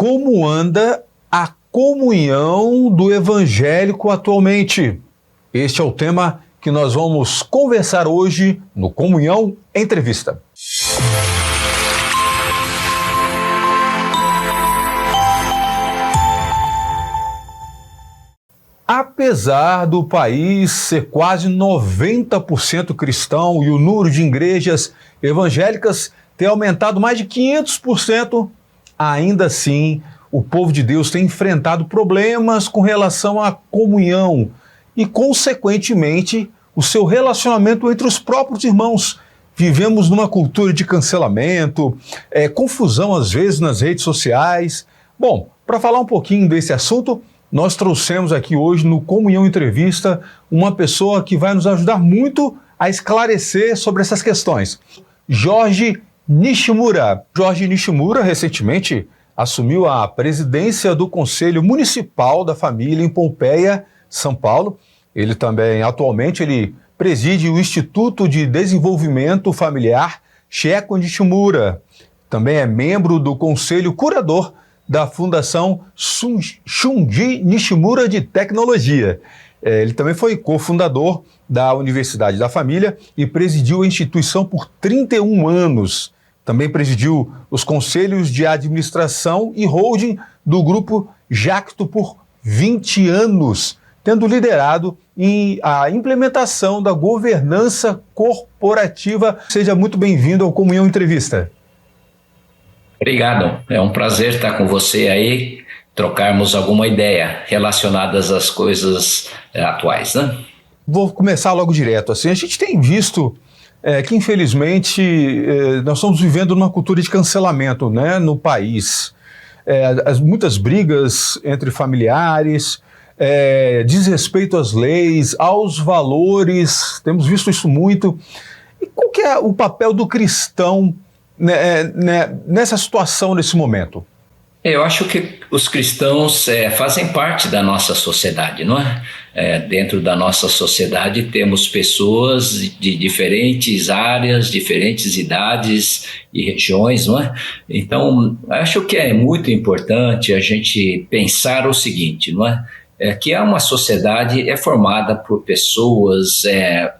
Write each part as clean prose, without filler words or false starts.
Como anda a comunhão do evangélico atualmente? Este é o tema que nós vamos conversar hoje no Comunhão Entrevista. Apesar do país ser quase 90% cristão e o número de igrejas evangélicas ter aumentado mais de 500%, ainda assim o povo de Deus tem enfrentado problemas com relação à comunhão e, consequentemente, o seu relacionamento entre os próprios irmãos. Vivemos numa cultura de cancelamento, confusão às vezes nas redes sociais. Bom, para falar um pouquinho desse assunto, nós trouxemos aqui hoje no Comunhão Entrevista uma pessoa que vai nos ajudar muito a esclarecer sobre essas questões. Jorge Nishimura. Jorge Nishimura recentemente assumiu a presidência do Conselho Municipal da Família em Pompeia, São Paulo. Ele também, atualmente, ele preside o Instituto de Desenvolvimento Familiar Checo Nishimura. Também é membro do Conselho Curador da Fundação Shunji Nishimura de Tecnologia. Ele também foi cofundador da Universidade da Família e presidiu a instituição por 31 anos. Também presidiu os conselhos de administração e holding do Grupo Jacto por 20 anos, tendo liderado a implementação da governança corporativa. Seja muito bem-vindo ao Comunhão Entrevista. Obrigado, é um prazer estar com você aí, trocarmos alguma ideia relacionadas às coisas atuais, né? Vou começar logo direto. Assim, a gente tem visto que, infelizmente, nós estamos vivendo numa cultura de cancelamento, né, no país. Muitas brigas entre familiares, desrespeito às leis, aos valores, temos visto isso muito. E qual que é o papel do cristão nessa situação, nesse momento? Eu acho que os cristãos fazem parte da nossa sociedade, não é? Dentro da nossa sociedade temos pessoas de diferentes áreas, diferentes idades e regiões, não é? Então, acho que é muito importante a gente pensar o seguinte, não é? Que uma sociedade formada por pessoas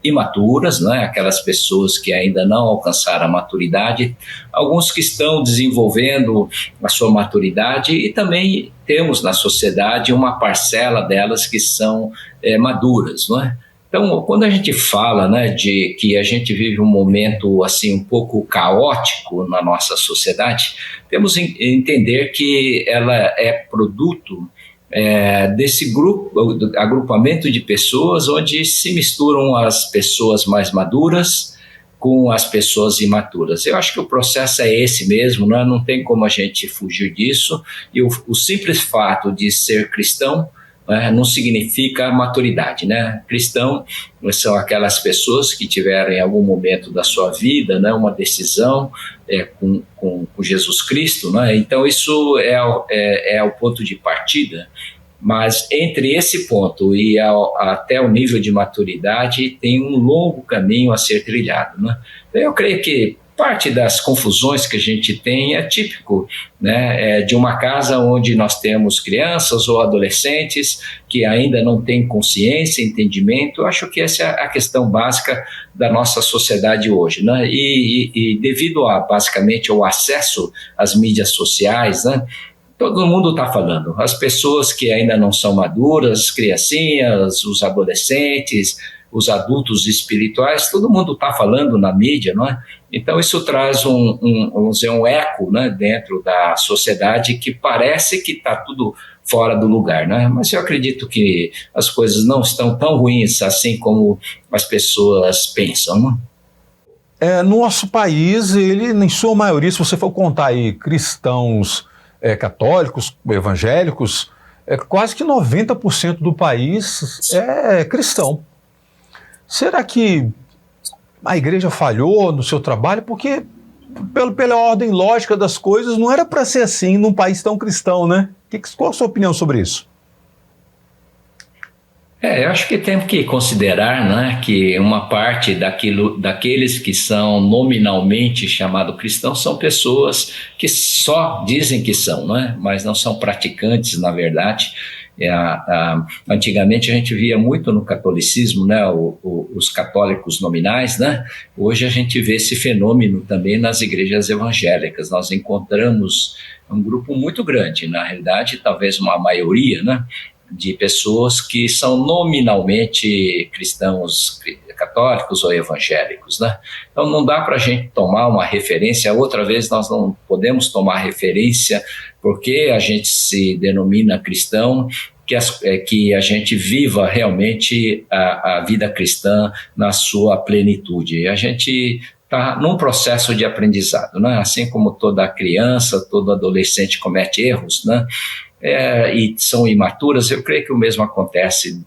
imaturas, né? Aquelas pessoas que ainda não alcançaram a maturidade, alguns que estão desenvolvendo a sua maturidade, e também temos na sociedade uma parcela delas que são maduras, não é? Então, quando a gente fala, né, de que a gente vive um momento assim um pouco caótico na nossa sociedade, temos que entender que ela é produto desse agrupamento de pessoas onde se misturam as pessoas mais maduras com as pessoas imaturas. Eu acho que o processo é esse mesmo, né? Não tem como a gente fugir disso, e o simples fato de ser cristão não significa maturidade, né? Cristão são aquelas pessoas que tiveram em algum momento da sua vida, né, uma decisão com Jesus Cristo, né? Então isso é o ponto de partida, mas entre esse ponto e até o nível de maturidade tem um longo caminho a ser trilhado, né? Então, eu creio que parte das confusões que a gente tem é típico, né, de uma casa onde nós temos crianças ou adolescentes que ainda não têm consciência, entendimento. Eu acho que essa é a questão básica da nossa sociedade hoje, né? E devido basicamente ao acesso às mídias sociais, né, todo mundo está falando. As pessoas que ainda não são maduras, as criancinhas, os adolescentes, os adultos espirituais, todo mundo está falando na mídia, não é? Então isso traz um eco, né, dentro da sociedade que parece que está tudo fora do lugar, né? Mas eu acredito que as coisas não estão tão ruins assim como as pessoas pensam, não é? No nosso país, ele, em sua maioria, se você for contar aí cristãos católicos, evangélicos, quase que 90% do país é cristão. Será que a igreja falhou no seu trabalho? Porque, pela ordem lógica das coisas, não era para ser assim num país tão cristão, né? Qual a sua opinião sobre isso? Eu acho que temos que considerar, né, que uma parte daqueles que são nominalmente chamados cristãos são pessoas que só dizem que são, né, mas não são praticantes, na verdade. Antigamente a gente via muito no catolicismo, né, os católicos nominais, né? Hoje a gente vê esse fenômeno também nas igrejas evangélicas. Nós encontramos um grupo muito grande, na realidade talvez uma maioria, né, de pessoas que são nominalmente cristãos católicos ou evangélicos, né? Então não dá para a gente tomar uma referência. Outra vez nós não podemos tomar referência porque a gente se denomina cristão, que a gente viva realmente a vida cristã na sua plenitude. A gente está num processo de aprendizado, né? Assim como toda criança, todo adolescente comete erros, né? E são imaturas, eu creio que o mesmo acontece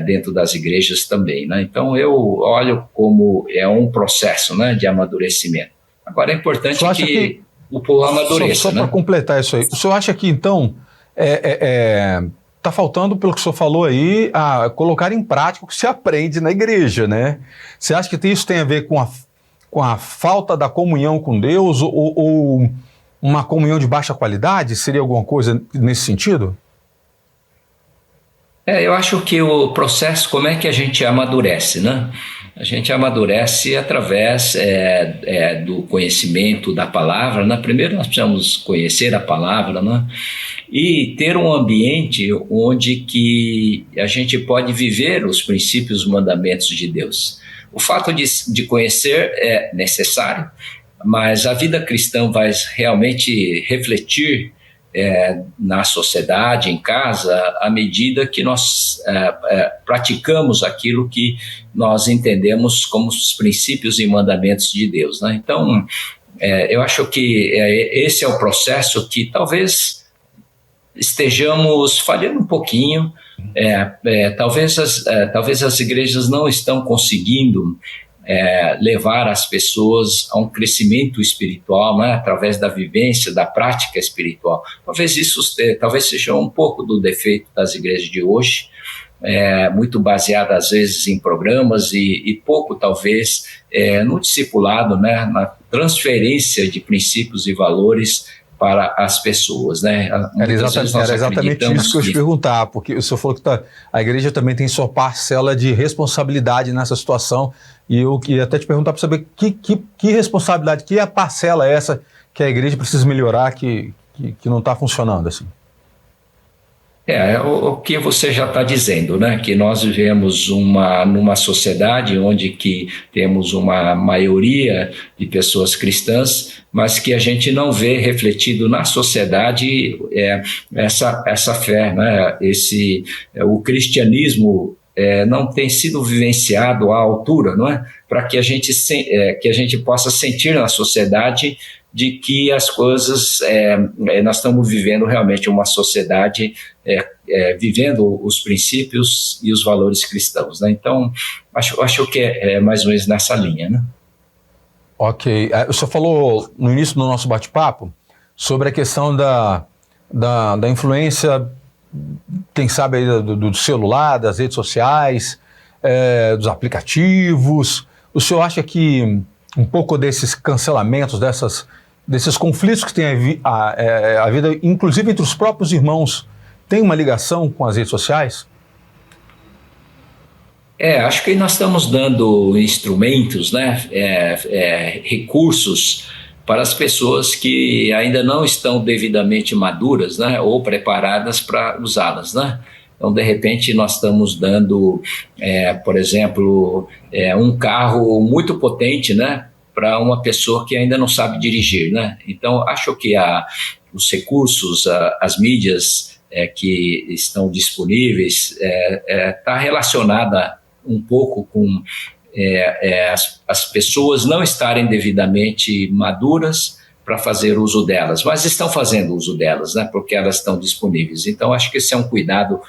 dentro das igrejas também, né? Então eu olho como um processo, né, de amadurecimento. Agora é importante que o povo amadureça. Só para completar isso aí, o senhor acha que então está faltando, pelo que o senhor falou aí, a colocar em prática o que se aprende na igreja, né? Você acha que isso tem a ver com a falta da comunhão com Deus ou uma comunhão de baixa qualidade? Seria alguma coisa nesse sentido? Eu acho que o processo, como é que a gente amadurece, né? A gente amadurece através do conhecimento da palavra, né? Primeiro nós precisamos conhecer a palavra, né? E ter um ambiente onde que a gente pode viver os princípios e mandamentos de Deus. O fato de conhecer é necessário, mas a vida cristã vai realmente refletir na sociedade, em casa, à medida que nós praticamos aquilo que nós entendemos como os princípios e mandamentos de Deus, né? Então, eu acho que esse é o processo que talvez estejamos falhando um pouquinho. Talvez as igrejas não estão conseguindo levar as pessoas a um crescimento espiritual, né, através da vivência, da prática espiritual. Talvez seja um pouco do defeito das igrejas de hoje, muito baseada às vezes em programas e pouco talvez no discipulado, né, na transferência de princípios e valores para as pessoas, né? Era exatamente isso que eu ia te perguntar, porque o senhor falou que a igreja também tem sua parcela de responsabilidade nessa situação, e eu queria até te perguntar para saber que responsabilidade, que a parcela é essa que a igreja precisa melhorar, que não está funcionando assim. O que você já está dizendo, né? Que nós vivemos numa sociedade onde que temos uma maioria de pessoas cristãs, mas que a gente não vê refletido na sociedade essa fé, né? O cristianismo não tem sido vivenciado à altura, não é? Para que a gente possa sentir na sociedade de que as coisas, nós estamos vivendo realmente uma sociedade vivendo os princípios e os valores cristãos, né? Então, acho que é mais ou menos nessa linha, né? Ok. O senhor falou no início do nosso bate-papo sobre a questão da influência, quem sabe, aí do celular, das redes sociais, dos aplicativos. O senhor acha que um pouco desses cancelamentos, desses conflitos que tem a vida, inclusive entre os próprios irmãos, tem uma ligação com as redes sociais? Acho que nós estamos dando instrumentos, né, recursos para as pessoas que ainda não estão devidamente maduras, né, ou preparadas para usá-las, né? Então, de repente, nós estamos dando, por exemplo, um carro muito potente, né, para uma pessoa que ainda não sabe dirigir, né? Então, acho que os recursos, as mídias que estão disponíveis, está relacionada um pouco com as pessoas não estarem devidamente maduras para fazer uso delas, mas estão fazendo uso delas, né? Porque elas estão disponíveis. Então, acho que esse é um cuidado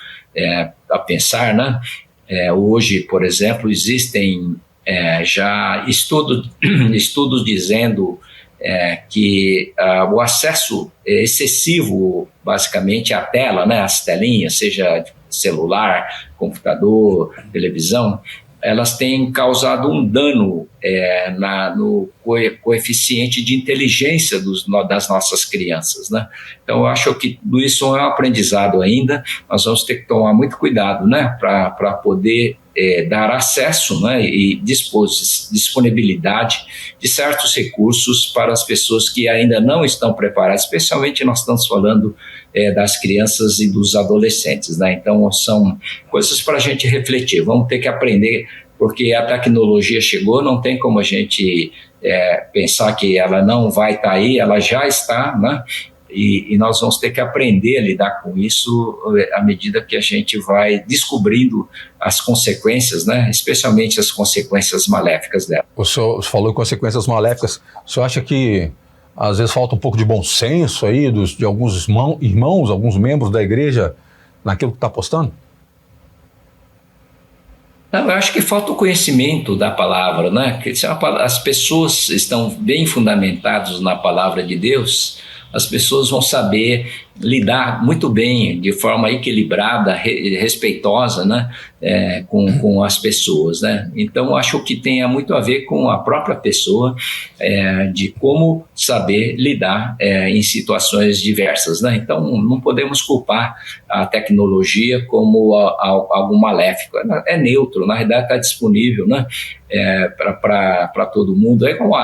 a pensar, né? Hoje, por exemplo, existem já estudos dizendo que o acesso excessivo, basicamente, à tela, né, às telinhas, seja celular, computador, televisão, elas têm causado um dano no coeficiente de inteligência das nossas crianças, né? Então, eu acho que tudo isso é um aprendizado ainda. Nós vamos ter que tomar muito cuidado, né, para poder dar acesso, né, e disponibilidade de certos recursos para as pessoas que ainda não estão preparadas, especialmente nós estamos falando das crianças e dos adolescentes, né? Então, são coisas para a gente refletir. Vamos ter que aprender, porque a tecnologia chegou, não tem como a gente pensar que ela não vai estar aí, ela já está, né? E nós vamos ter que aprender a lidar com isso à medida que a gente vai descobrindo as consequências, né? Especialmente as consequências maléficas dela. O senhor falou em consequências maléficas. O senhor acha que às vezes falta um pouco de bom senso aí de alguns irmãos, alguns membros da igreja naquilo que está postando? Não, eu acho que falta o conhecimento da palavra, né? Porque se as pessoas estão bem fundamentadas na palavra de Deus, as pessoas vão saber lidar muito bem, de forma equilibrada, respeitosa, né, com as pessoas, né? Então, acho que tem muito a ver com a própria pessoa, de como saber lidar em situações diversas, né? Então, não podemos culpar a tecnologia como algo maléfico. É neutro, na realidade está disponível, né, para todo mundo. É como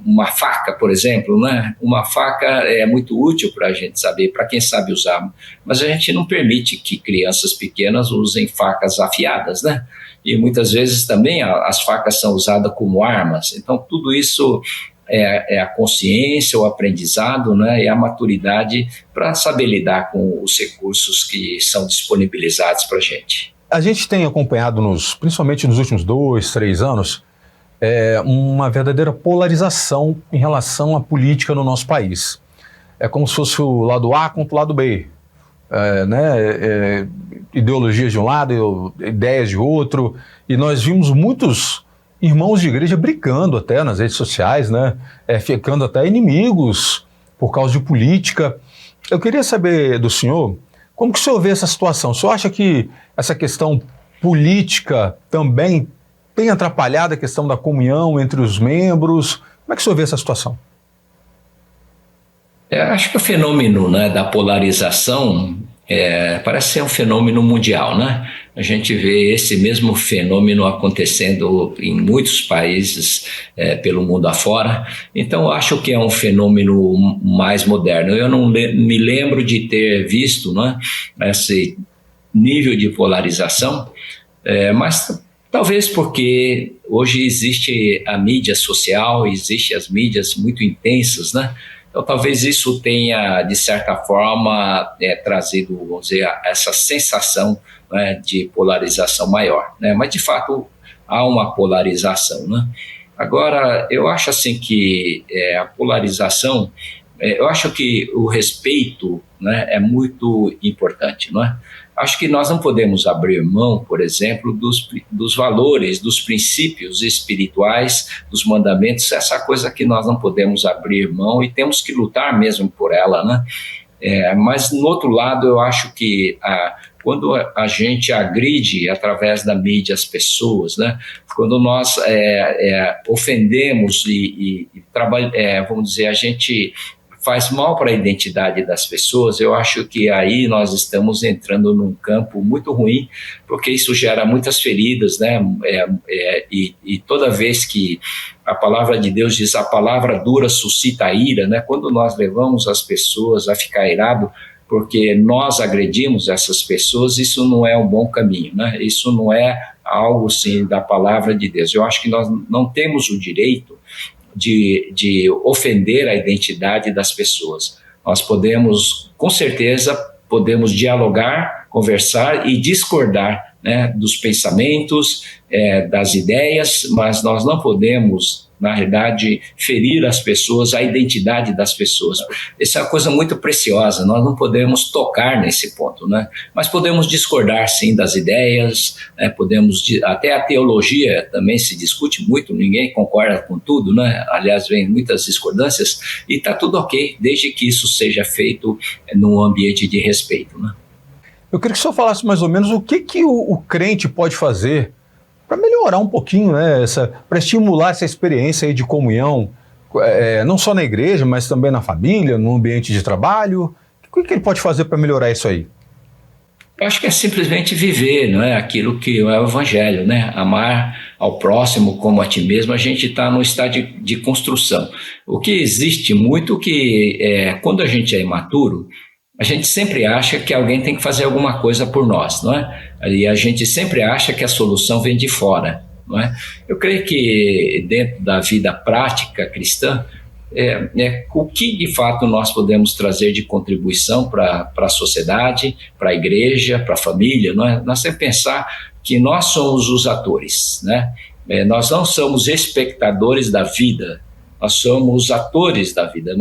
uma faca, por exemplo, né? Uma faca é muito útil para a gente saber, para quem sabe usar, mas a gente não permite que crianças pequenas usem facas afiadas, né? E muitas vezes também as facas são usadas como armas. Então, tudo isso é a consciência, o aprendizado, né? E a maturidade para saber lidar com os recursos que são disponibilizados para a gente. A gente tem acompanhado, principalmente nos últimos 2, 3 anos, uma verdadeira polarização em relação à política no nosso país. É como se fosse o lado A contra o lado B, ideologias de um lado, ideias de outro, e nós vimos muitos irmãos de igreja brigando até nas redes sociais, né? Ficando até inimigos por causa de política. Eu queria saber do senhor, como que o senhor vê essa situação? O senhor acha que essa questão política também tem atrapalhado a questão da comunhão entre os membros? Como é que o senhor vê essa situação? Acho que o fenômeno, né, da polarização parece ser um fenômeno mundial, né? A gente vê esse mesmo fenômeno acontecendo em muitos países pelo mundo afora. Então, acho que é um fenômeno mais moderno. Eu não me lembro de ter visto, né, esse nível de polarização, mas talvez porque hoje existe a mídia social, existem as mídias muito intensas, né? Então, talvez isso tenha, de certa forma, trazido, vamos dizer, essa sensação, né, de polarização maior, né? Mas, de fato, há uma polarização, né? Agora, eu acho assim que a polarização, eu acho que o respeito, né, é muito importante, não é? Acho que nós não podemos abrir mão, por exemplo, dos valores, dos princípios espirituais, dos mandamentos, essa coisa que nós não podemos abrir mão e temos que lutar mesmo por ela, né? Mas, no outro lado, eu acho que quando a gente agride através da mídia as pessoas, né? Quando nós ofendemos vamos dizer, a gente faz mal para a identidade das pessoas, eu acho que aí nós estamos entrando num campo muito ruim, porque isso gera muitas feridas, né? E toda vez que a palavra de Deus diz a palavra dura suscita a ira, né? Quando nós levamos as pessoas a ficar irado porque nós agredimos essas pessoas, isso não é um bom caminho, né? Isso não é algo assim da palavra de Deus. Eu acho que nós não temos o direito de ofender a identidade das pessoas. Nós podemos, com certeza, dialogar, conversar e discordar, né, dos pensamentos, das ideias, mas nós não podemos, na realidade, ferir as pessoas, a identidade das pessoas. Essa é uma coisa muito preciosa, nós não podemos tocar nesse ponto, né? Mas podemos discordar, sim, das ideias, né? Até a teologia também se discute muito, ninguém concorda com tudo, né? Aliás, vem muitas discordâncias e está tudo ok, desde que isso seja feito num ambiente de respeito, né? Eu queria que o senhor falasse mais ou menos o que o crente pode fazer para melhorar um pouquinho, né, para estimular essa experiência aí de comunhão, não só na igreja, mas também na família, no ambiente de trabalho. O que ele pode fazer para melhorar isso aí? Eu acho que é simplesmente viver, não é, aquilo que é o evangelho, né? Amar ao próximo como a ti mesmo. A gente está no estágio de construção. O que existe muito que quando a gente é imaturo, a gente sempre acha que alguém tem que fazer alguma coisa por nós, não é? E a gente sempre acha que a solução vem de fora, não é? Eu creio que dentro da vida prática cristã, o que de fato nós podemos trazer de contribuição para a sociedade, para a igreja, para a família, não é? Nós temos que pensar que nós somos os atores, né? Nós não somos espectadores da vida, nós somos atores da vida,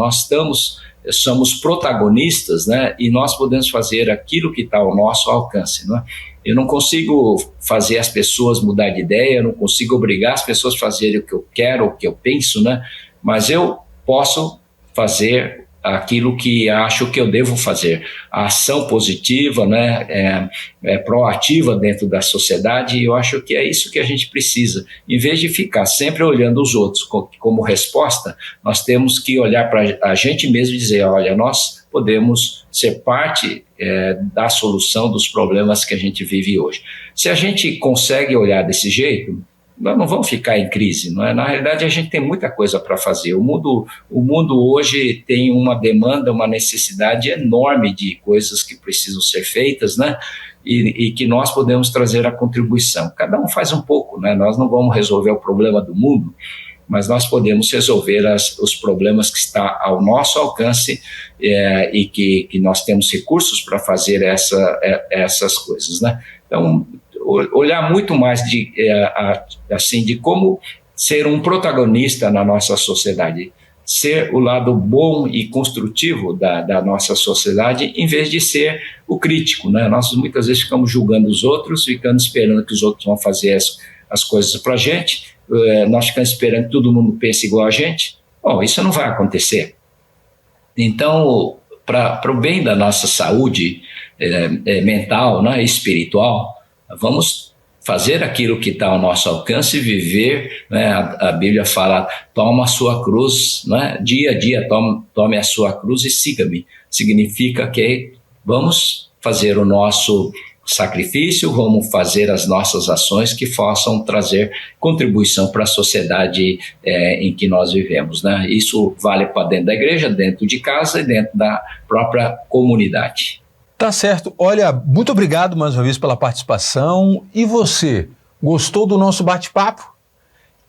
somos protagonistas, né? E nós podemos fazer aquilo que está ao nosso alcance, não é? Eu não consigo fazer as pessoas mudar de ideia, eu não consigo obrigar as pessoas a fazerem o que eu quero, o que eu penso, né? Mas eu posso fazer aquilo que acho que eu devo fazer. A ação positiva, né, proativa dentro da sociedade, e eu acho que é isso que a gente precisa. Em vez de ficar sempre olhando os outros como resposta, nós temos que olhar para a gente mesmo e dizer, olha, nós podemos ser parte da solução dos problemas que a gente vive hoje. Se a gente consegue olhar desse jeito, nós não vamos ficar em crise, não é? Na realidade, a gente tem muita coisa para fazer. O mundo hoje tem uma demanda, uma necessidade enorme de coisas que precisam ser feitas, né? E que nós podemos trazer a contribuição. Cada um faz um pouco, né? Nós não vamos resolver o problema do mundo, mas nós podemos resolver os problemas que estão ao nosso alcance e que nós temos recursos para fazer essas coisas, né? Então, olhar muito mais de como ser um protagonista na nossa sociedade, ser o lado bom e construtivo da nossa sociedade, em vez de ser o crítico, né? Nós muitas vezes ficamos julgando os outros, ficando esperando que os outros vão fazer as coisas para a gente, nós ficamos esperando que todo mundo pense igual a gente. Bom, isso não vai acontecer. Então, para o bem da nossa saúde mental, né, espiritual, vamos fazer aquilo que está ao nosso alcance e viver, né? A Bíblia fala, toma a sua cruz, né? Dia a dia, tome a sua cruz e siga-me. Significa que vamos fazer o nosso sacrifício, vamos fazer as nossas ações que possam trazer contribuição para a sociedade em que nós vivemos, né? Isso vale para dentro da igreja, dentro de casa e dentro da própria comunidade. Tá certo. Olha, muito obrigado mais uma vez pela participação. E você, gostou do nosso bate-papo?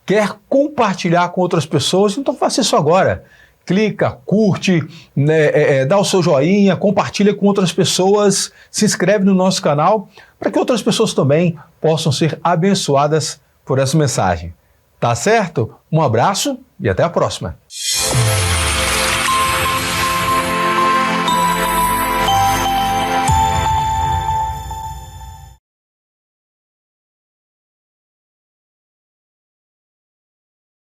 Quer compartilhar com outras pessoas? Então faça isso agora. Clica, curte, né, dá o seu joinha, compartilha com outras pessoas, se inscreve no nosso canal para que outras pessoas também possam ser abençoadas por essa mensagem. Tá certo? Um abraço e até a próxima.